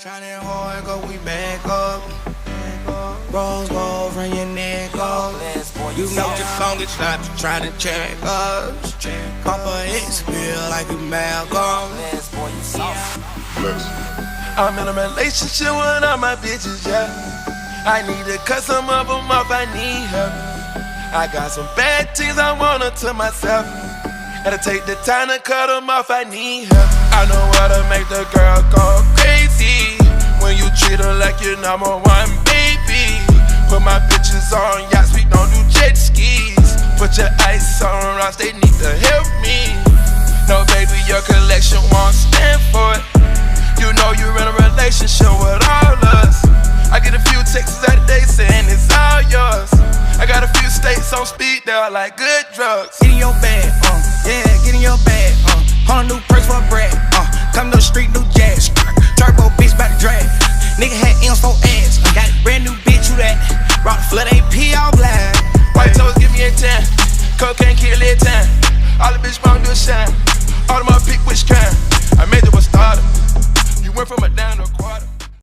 Shining hard, go we back up. Rose gold from your neck up. You know the longest time you trying to check us. Papa X feel like you Malcolm. I'm in a relationship with all my bitches, yeah. I need to cut some of them off, I need help. I got some bad things I want to myself. Gotta take the time to cut them off, I need help. I know how to make the girl go crazy when you treat her like your number one baby. Put my bitches on yachts, we don't do jet skis. Put your ice on rocks, they need to help me. No baby, your collection won't stand for it. You know you're in a relationship with all us. I get a few texts out of day saying it's all yours. I got a few states on speed, they're like good drugs. Get in your bag, yeah, get in your bag, on a new purse for a bread, come to the street, new jazz, turbo bitch by the drag. Nigga had M's for ass, got a brand new bitch, who that? Rock the flood AP all black. White toes give me a 10, cocaine kill it 10. All the bitch wanna do is shine.